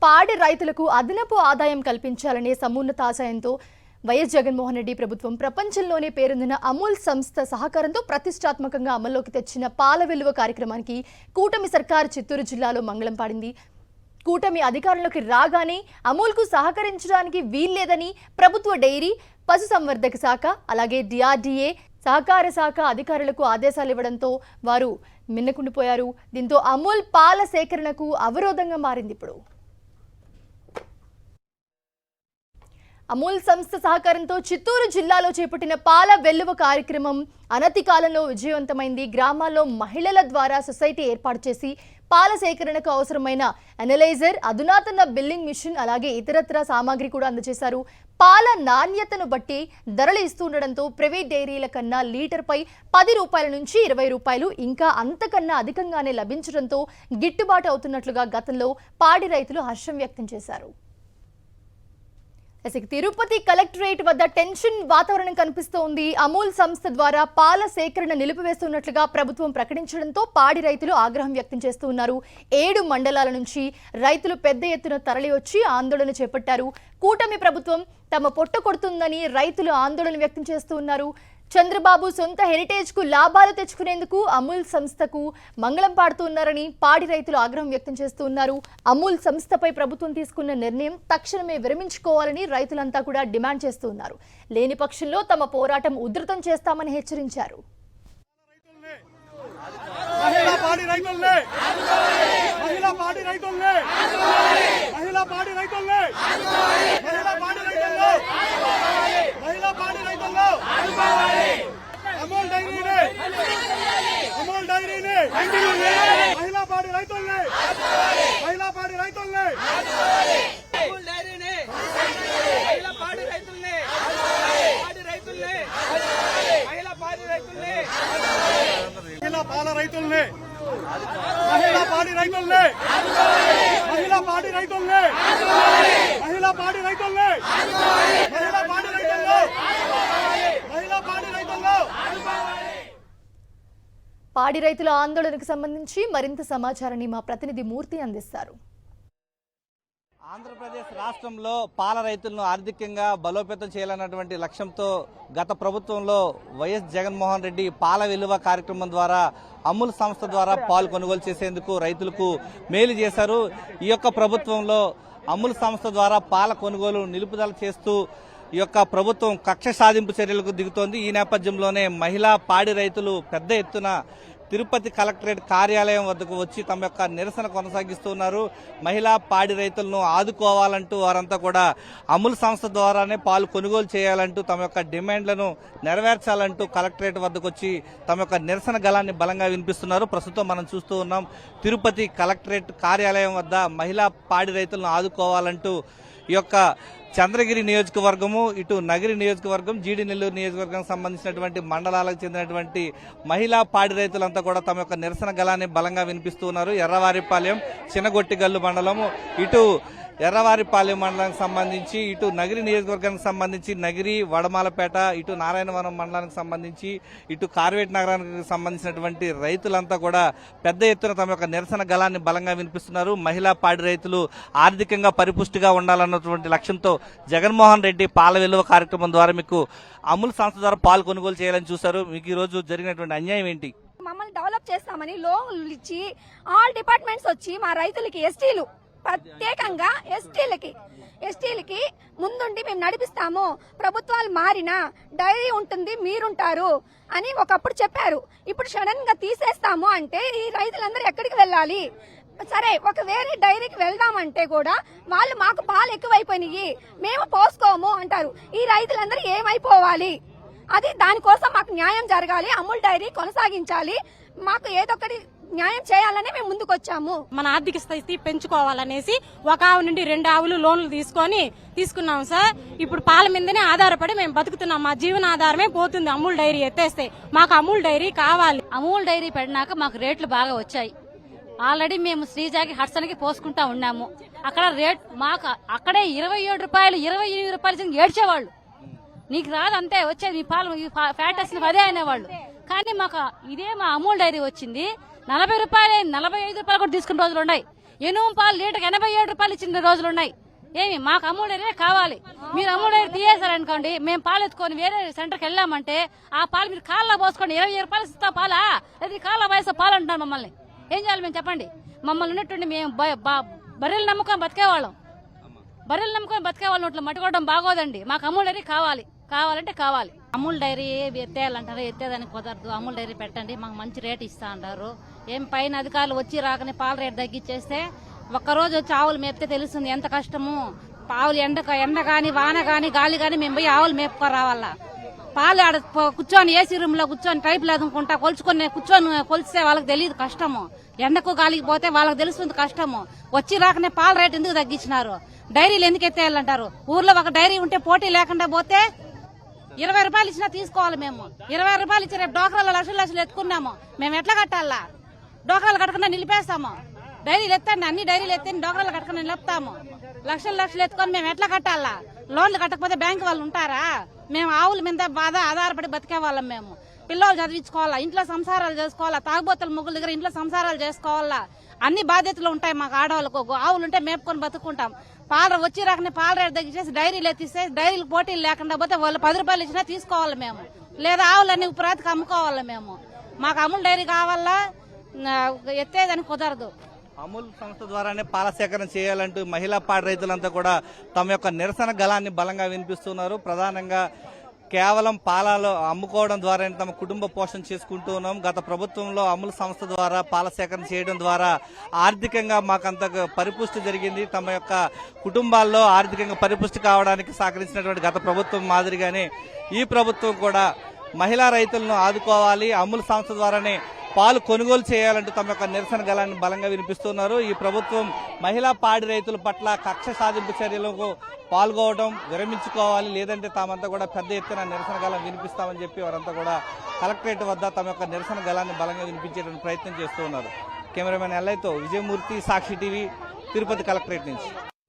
పాడి రైతులకు అదనపు ఆదాయం కల్పించాలనే సమున్నత ఆశయంతో వైఎస్ జగన్మోహన్ రెడ్డి ప్రభుత్వం ప్రపంచంలోనే పేరొందిన అమూల్ సంస్థ సహకారంతో ప్రతిష్టాత్మకంగా అమల్లోకి తెచ్చిన పాల వెలువ కార్యక్రమానికి కూటమి సర్కారు చిత్తూరు జిల్లాలో మంగళం పాడింది. కూటమి అధికారంలోకి రాగానే అమూల్కు సహకరించడానికి వీల్లేదని ప్రభుత్వ డైరీ, పశుసంవర్ధక శాఖ అలాగే డిఆర్డీఏ సహకార శాఖ అధికారులకు ఆదేశాలు ఇవ్వడంతో వారు మిన్నకుండిపోయారు. దీంతో అమూల్ పాల సేకరణకు అవరోధంగా మారింది. ఇప్పుడు అమూల్ సంస్థ సహకారంతో చిత్తూరు జిల్లాలో చేపట్టిన పాల వెల్లువ కార్యక్రమం అనతి కాలంలో విజయవంతమైంది. గ్రామాల్లో మహిళల ద్వారా సొసైటీ ఏర్పాటు చేసి పాల సేకరణకు అవసరమైన అనలైజర్, అధునాతన బిల్లింగ్ మిషన్ అలాగే ఇతరత్ర సామాగ్రి కూడా అందజేశారు. పాల నాణ్యతను బట్టి ధరలు ఇస్తుండడంతో ప్రైవేట్ డైరీల కన్నా లీటర్పై 10 రూపాయల నుంచి 20 రూపాయలు ఇంకా అంతకన్నా అధికంగానే లభించడంతో గిట్టుబాటు అవుతున్నట్లుగా గతంలో పాడి రైతులు హర్షం వ్యక్తం చేశారు. తిరుపతి కలెక్టరేట్ వద్ద టెన్షన్ వాతావరణం కనిపిస్తోంది. అమూల్ సంస్థ ద్వారా పాల సేకరణ నిలిపివేస్తున్నట్లుగా ప్రభుత్వం ప్రకటించడంతో పాడి రైతులు ఆగ్రహం వ్యక్తం చేస్తూ ఉన్నారు. 7 మండలాల నుంచి రైతులు పెద్ద ఎత్తున తరలి వచ్చి ఆందోళన చేపట్టారు. కూటమి ప్రభుత్వం తమ పొట్ట కొడుతుందని రైతులు ఆందోళన వ్యక్తం చేస్తూ ఉన్నారు. చంద్రబాబు సొంత హెరిటేజ్ కు లాభాలు తెచ్చుకునేందుకు అమూల్ సంస్థకు మంగళం పాడుతున్నారని పాడి రైతులు ఆగ్రహం వ్యక్తం చేస్తూ ఉన్నారు. అమూల్ సంస్థపై ప్రభుత్వం తీసుకున్న నిర్ణయం తక్షణమే విరమించుకోవాలని రైతులంతా కూడా డిమాండ్ చేస్తూ ఉన్నారు. లేని పక్షంలో తమ పోరాటం ఉధృతం చేస్తామని హెచ్చరించారు. అమూల్ డైరీనే మహిళా పాడి రైతుల్ని మహిళా పాడి రైతుల్ని అమూల్ డైరీనే మహిళా పాడి రైతుల్ని మహిళా పాడి రైతుల్ని మహిళా పాల రైతుల్ని మహిళా పాడి రైతుల్ని మహిళా పాడి రైతుల్ని మహిళా పాడి రైతుల్ని మహిళా పాడి రైతుల్లో మహిళా పాడి రైతుల్లో పాడి రైతుల ఆందోళనకు సంబంధించి మరింత సమాచారాన్ని మా ప్రతినిధి మూర్తి అందిస్తారు. ఆంధ్రప్రదేశ్ రాష్ట్రంలో పాల రైతులను ఆర్థికంగా బలోపేతం చేయాలన్నటువంటి లక్ష్యంతో గత ప్రభుత్వంలో వైఎస్ జగన్మోహన్ రెడ్డి పాల విలువ కార్యక్రమం ద్వారా అమూల్ సంస్థ ద్వారా పాలు కొనుగోలు చేసేందుకు రైతులకు మేలు చేశారు. ఈ యొక్క ప్రభుత్వంలో అమూల్ సంస్థ ద్వారా పాల కొనుగోలు నిలుపుదల చేస్తూ ఈ యొక్క ప్రభుత్వం కక్ష సాధింపు చర్యలకు దిగుతోంది. ఈ నేపథ్యంలోనే మహిళా పాడి రైతులు పెద్ద ఎత్తున తిరుపతి కలెక్టరేట్ కార్యాలయం వద్దకు వచ్చి తమ యొక్క నిరసన కొనసాగిస్తున్నారు. మహిళా పాడి రైతులను ఆదుకోవాలంటూ వారంతా కూడా అమూల్ సంస్థ ద్వారానే పాలు కొనుగోలు చేయాలంటూ తమ యొక్క డిమాండ్లను నెరవేర్చాలంటూ కలెక్టరేట్ వద్దకు వచ్చి తమ యొక్క నిరసన గళాన్ని బలంగా వినిపిస్తున్నారు. ప్రస్తుతం మనం చూస్తూ ఉన్నాం తిరుపతి కలెక్టరేట్ కార్యాలయం వద్ద మహిళా పాడి రైతులను ఆదుకోవాలంటూ ఈ యొక్క చంద్రగిరి నియోజకవర్గము, ఇటు నగిరి నియోజకవర్గం, జీడి నెల్లూరు నియోజకవర్గానికి సంబంధించినటువంటి మండలాలకు చెందినటువంటి మహిళా పాడి రైతులంతా కూడా తమ యొక్క నిరసన గళాన్ని బలంగా వినిపిస్తూ ఉన్నారు. ఎర్రవారిపాలెం, చిన్నగొట్టిగల్లు మండలము, ఇటు ఎర్రవారిపాలెం మండలానికి సంబంధించి, ఇటు నగిరి నియోజకవర్గానికి సంబంధించి నగిరి, వడమాలపేట, ఇటు నారాయణవరం మండలానికి సంబంధించి, ఇటు కార్వేట్ నగరానికి సంబంధించినటువంటి రైతులంతా కూడా పెద్ద ఎత్తున తమ యొక్క నిరసన గళాన్ని బలంగా వినిపిస్తున్నారు. మహిళా పాడి రైతులు ఆర్థికంగా పరిపుష్టిగా ఉండాలన్నటువంటి లక్ష్యంతో జగన్మోహన్ రెడ్డి పాల విలువ కార్యక్రమం ద్వారా మీకు అమూల్ సంస్థ ద్వారా పాలు కొనుగోలు చేయాలని చూశారు. మీకు ఈ రోజు జరిగినటువంటి అన్యాయం ఏంటి? మమ్మల్ని డెవలప్ చేస్తామని లోన్లు ఇచ్చి ఆల్ డిపార్ట్మెంట్స్ వచ్చి మా రైతులకి ఎస్టీలు ప్రత్యేకంగా ఎస్టీలకి ముందుండి మేము నడిపిస్తాము, ప్రభుత్వాలు మారినా డైరీ ఉంటుంది మీరుంటారు అని ఒకప్పుడు చెప్పారు. ఇప్పుడు సడన్ గా తీసేస్తాము అంటే ఈ రైతులందరూ ఎక్కడికి వెళ్ళాలి? సరే, ఒక వేరే డైరీకి వెళ్దామంటే కూడా వాళ్ళు మాకు పాలు ఎక్కువైపోయినాయి, మేము పోసుకోము అంటారు. ఈ రైతులందరూ ఏమైపోవాలి? అది దానికోసం మాకు న్యాయం జరగాలి, అమూల్ డైరీ కొనసాగించాలి, మాకు ఏదొక్కటి న్యాయం చేయాలని మేము ముందుకు వచ్చాము. మన ఆర్థిక స్థితి పెంచుకోవాలనేసి ఒక ఆవు నుండి 2 ఆవులు లోన్లు తీసుకున్నాం సార్. ఇప్పుడు పాల మీదనే ఆధారపడి మేము బతుకుతున్నాం. మా జీవనాధారమే పోతుంది అమూల్ డైరీ ఎత్తేస్తే. మాకు అమూల్ డైరీ కావాలి. అమూల్ డైరీ పడినాక మాకు రేట్లు బాగా వచ్చాయి. ఆల్రెడీ మేము శ్రీజాకి హర్సన్కి పోసుకుంటా ఉన్నాము. అక్కడ రేట్ మాకు అక్కడే 27 రూపాయలు 28 రూపాయలు ఏడ్చేవాళ్ళు. నీకు రాదు అంతే వచ్చేది, మీ పాలు ఫ్యాట్ వచ్చిన అదే అనేవాళ్ళు. కానీ మాకు ఇదే మా అమూల్ డైరీ వచ్చింది 40 రూపాయలు 45 రూపాయలు కూడా తీసుకున్న రోజులు ఉన్నాయి. ఎనుము పాలు లీటర్కి 87 రూపాయలు ఇచ్చిన రోజులు ఉన్నాయి. ఏమి మాకు అమూల్ డైరీ కావాలి. మీరు అమూల్ డైరీ తీయేశారనుకోండి, మేము పాలు ఎత్తుకొని వేరే సెంటర్కి వెళ్ళామంటే ఆ పాలు మీరు కాళ్ళ పోసుకోండి 20 రూపాయలు ఇస్తా పాలా, అది కాళ్ళ వయసు పాలు అంటున్నారు మమ్మల్ని. ఏం చేయాలి మేము చెప్పండి? మమ్మల్ని ఉన్నట్టుండి మేము బర్రెలు నమ్ముకొని బతికేవాళ్ళం. బర్రెలు నమ్ముకొని బతికేవాళ్ళం ఇట్లా మట్టుకోవడం బాగోదండి. మాకు అమూల్ డైరీ కావాలంటే కావాలి. అమూల్ డైరీ ఎత్తేయాలంటారు, ఎత్తేదానికి కుదరదు. అమూల్ డైరీ పెట్టండి, మాకు మంచి రేట్ ఇస్తా అంటారు. ఏం పైన అధికారులు వచ్చి రాకనే పాల రేట్ తగ్గించేస్తే ఒక్కరోజు వచ్చి ఆవులు మేపితే తెలుస్తుంది ఎంత కష్టము. ఆవులు ఎండ గాని వాన గాని గాలి గాని మేము పోయి ఆవులు మేపుకో రావాలా. పాలు ఆడ కూర్చొని ఏసీ రూమ్ లో కూర్చొని టైపులు ఎదుకుంటా కూర్చొని కొలిస్తే వాళ్ళకి తెలియదు కష్టము. ఎండకు గాలికి పోతే వాళ్ళకి తెలుస్తుంది కష్టము. వచ్చి రాకనే పాల రేట్ ఎందుకు తగ్గించినారు? డైరీలు ఎందుకు ఎత్తేయాలంటారు? ఊర్లో ఒక డైరీ ఉంటే పోటీ లేకుండా పోతే 20 రూపాయలు ఇచ్చినా తీసుకోవాలి. మేము 20 రూపాయలు ఇచ్చి రేపు డోక్రాలో లక్షలు ఎత్తుకున్నాము, మేము ఎట్లా కట్టాలా? డోక్రాలు కట్టకుండా నిలిపేస్తాము. డైరీలు ఎత్తండి, అన్ని డైరీలు ఎత్తండి, డోక్రాలు కట్టకుండా నిలుపుతాము. లక్షలు ఎత్తుకొని మేము ఎట్లా కట్టాలా? లోన్లు కట్టకపోతే బ్యాంకు వాళ్ళు ఉంటారా? మేము ఆవుల మీద ఆధారపడి బతికే వాళ్ళం. మేము పిల్లలు చదివించుకోవాలా, ఇంట్లో సంసారాలు చేసుకోవాలా, తాగుబోతుల ముగ్గుల దగ్గర ఇంట్లో సంసారాలు చేసుకోవాలా, అన్ని బాధ్యతలు ఉంటాయి మాకు ఆడవాళ్ళకు. ఆవులు ఉంటే మేపుకొని బతుకుంటాం. పాలు వచ్చి రాకనే పాల రేటు తగ్గించేసి డైరీలు ఎత్తిస్తే డైరీలు పోటీలు లేకుండా పోతే వాళ్ళు 10 రూపాయలు ఇచ్చినా తీసుకోవాలి మేము, లేదా ఆవులన్నీ ఉపురాతికి అమ్ముకోవాలి మేము. మాకు అమూల్ డైరీ కావాలా, ఎత్తేదని కుదరదు. అమూల్ సంస్థ ద్వారానే పాల సేకరణ చేయాలంటూ మహిళా పాడి రైతులంతా కూడా తమ యొక్క నిరసన గళాన్ని బలంగా వినిపిస్తున్నారు. ప్రధానంగా కేవలం పాలలో అమ్ముకోవడం ద్వారా తమ కుటుంబ పోషణ చేసుకుంటూ ఉన్నాం. గత ప్రభుత్వంలో అమూల్ సంస్థ ద్వారా పాల సేకరణ చేయడం ద్వారా ఆర్థికంగా మాకంత పరిపుష్టి జరిగింది. తమ యొక్క కుటుంబాల్లో ఆర్థికంగా పరిపుష్టి కావడానికి సహకరించినటువంటి గత ప్రభుత్వం మాదిరిగానే ఈ ప్రభుత్వం కూడా మహిళా రైతులను ఆదుకోవాలి, అమూల్ సంస్థ ద్వారానే పాలు కొనుగోలు చేయాలంటూ తమ యొక్క నిరసన గళాన్ని బలంగా వినిపిస్తున్నారు. ఈ ప్రభుత్వం మహిళా పాడి రైతుల పట్ల కక్ష సాధింపు చర్యలకు పాల్గొనడం విరమించుకోవాలి, లేదంటే తామంతా కూడా పెద్ద ఎత్తున నిరసన గళం వినిపిస్తామని చెప్పి వారంతా కూడా కలెక్టరేట్ వద్ద తమ యొక్క నిరసన గళాన్ని బలంగా వినిపించేటువంటి ప్రయత్నం చేస్తూ ఉన్నారు. కెమెరామెన్ ఎల్ఐతో విజయమూర్తి, సాక్షి టీవీ, తిరుపతి కలెక్టరేట్ నుంచి.